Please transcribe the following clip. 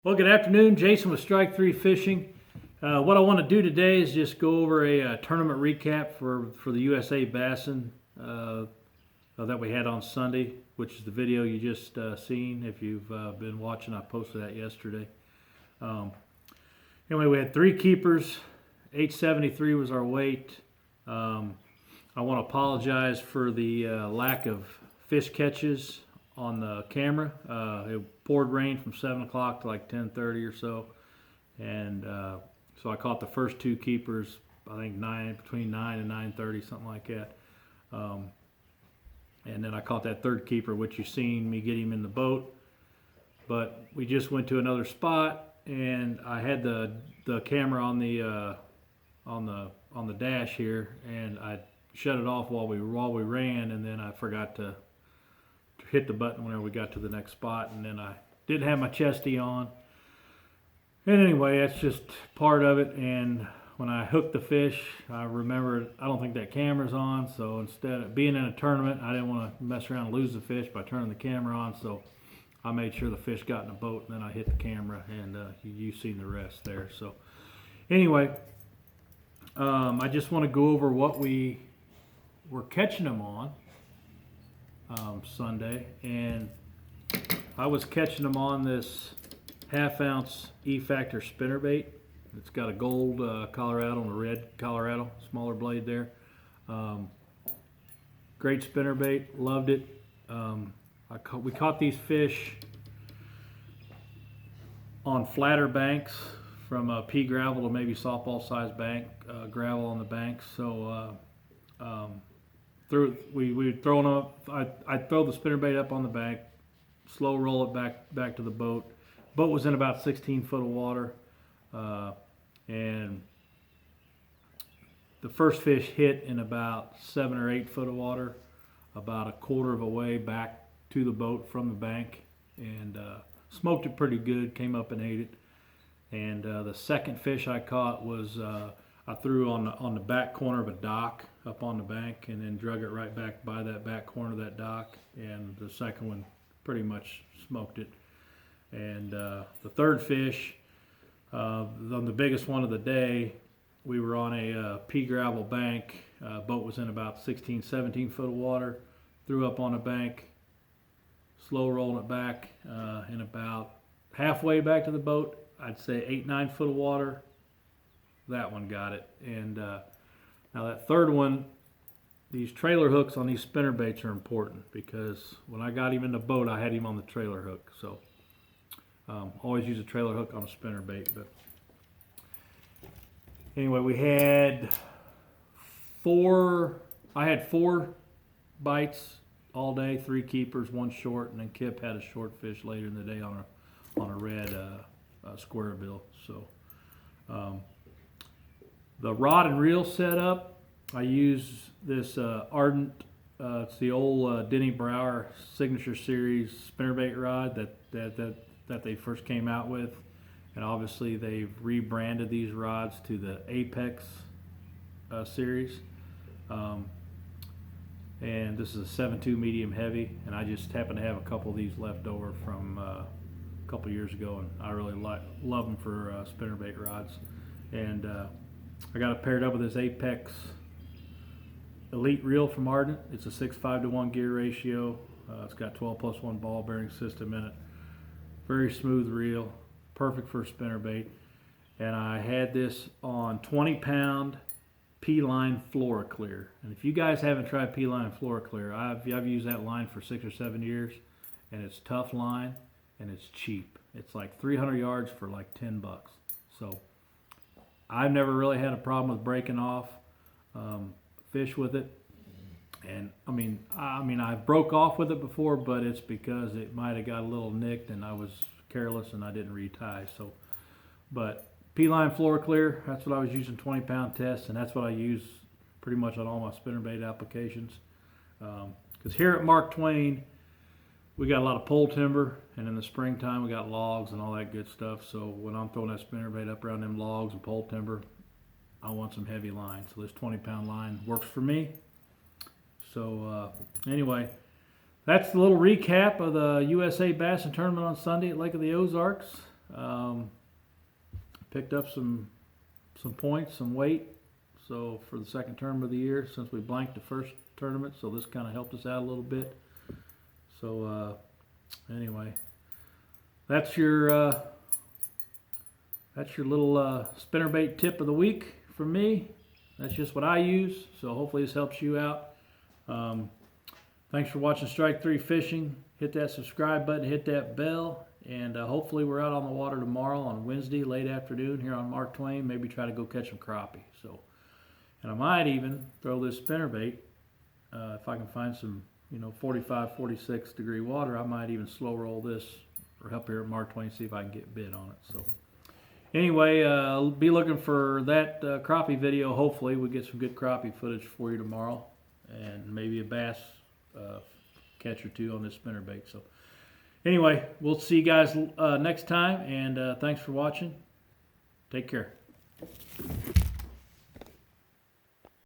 Well, good afternoon. Jason with Strike 3 Fishing. What I want to do today is just go over a tournament recap for the USA Bassin that we had on Sunday, which is the video you just seen. If you've been watching, I posted that yesterday. Anyway, we had 3 keepers. 873 was our weight. I want to apologize for the lack of fish catches on the camera. It poured rain from 7 o'clock to like 10:30 or so, and so I caught the first 2 keepers, I think between 9 and 9:30, something like that. And then I caught that 3rd keeper, which you've seen me get him in the boat. But we just went to another spot, and I had the camera on the dash here, and I shut it off while we ran, and then I forgot to hit the button whenever we got to the next spot, and then I didn't have my chesty on. And anyway, that's just part of it. And when I hooked the fish, I remembered I don't think that camera's on, so instead of being in a tournament, I didn't want to mess around and lose the fish by turning the camera on, so I made sure the fish got in the boat, and then I hit the camera, and you've seen the rest there. So anyway, I just want to go over what we were catching them on Sunday, and I was catching them on this 1/2 ounce E-Factor spinnerbait. It's got a gold Colorado and a red Colorado, smaller blade there. Great spinnerbait, loved it. We caught these fish on flatter banks, from pea gravel to maybe softball sized bank, gravel on the banks. So we would throw them up. I'd throw the spinnerbait up on the bank, slow roll it back to the boat. Boat was in about 16 foot of water, and the first fish hit in about 7 or 8 foot of water, about a quarter of a way back to the boat from the bank, and smoked it pretty good. Came up and ate it. And the second fish I caught was I threw on the back corner of a dock up on the bank, and then drug it right back by that back corner of that dock, and the second one pretty much smoked it. And the third fish, on the biggest one of the day, we were on a pea gravel bank. Boat was in about 16, 17 foot of water. Threw up on a bank, slow rolling it back, in about halfway back to the boat, I'd say 8, 9 foot of water. That one got it. And now that third one, these trailer hooks on these spinner baits are important, because when I got him in the boat, I had him on the trailer hook. So always use a trailer hook on a spinner bait. But anyway, I had 4 bites all day, 3 keepers, 1 short, and then Kip had a short fish later in the day on a red square bill. So the rod and reel setup, I use this Ardent. It's the old Denny Brower Signature Series spinnerbait rod that they first came out with, and obviously they've rebranded these rods to the Apex series. And this is a 7.2 medium heavy, and I just happen to have a couple of these left over from a couple years ago, and I really love them for spinnerbait rods. And I got it paired up with this Apex Elite reel from Ardent. It's a 6:5 to 1 gear ratio. It's got 12+1 ball bearing system in it. Very smooth reel, perfect for spinnerbait. And I had this on 20-pound P-line FluoroClear. And if you guys haven't tried P-line FluoroClear, I've used that line for 6 or 7 years, and it's tough line and it's cheap. It's like 300 yards for like $10. So I've never really had a problem with breaking off fish with it. And I mean I've broke off with it before, but it's because it might have got a little nicked and I was careless and I didn't retie. So, but P-line FluoroClear, that's what I was using, 20-pound test, and that's what I use pretty much on all my spinnerbait applications. Because here at Mark Twain, we got a lot of pole timber, and in the springtime we got logs and all that good stuff. So when I'm throwing that spinnerbait up around them logs and pole timber, I want some heavy line. So this 20-pound line works for me. So anyway, that's the little recap of the USA Bassin Tournament on Sunday at Lake of the Ozarks. Picked up some points, some weight. So for the second term of the year, since we blanked the first tournament, so this kind of helped us out a little bit. So anyway, that's your little spinnerbait tip of the week from me. That's just what I use. So hopefully this helps you out. Thanks for watching Strike 3 Fishing. Hit that subscribe button, hit that bell, and hopefully we're out on the water tomorrow on Wednesday, late afternoon here on Mark Twain. Maybe try to go catch some crappie. So, and I might even throw this spinnerbait if I can find some, 45, 46 degree water. I might even slow roll this or up here at Mark Twain, see if I can get bit on it. So, anyway, be looking for that crappie video. Hopefully we get some good crappie footage for you tomorrow, and maybe a bass catch or two on this spinnerbait. So anyway, we'll see you guys next time, and thanks for watching. Take care.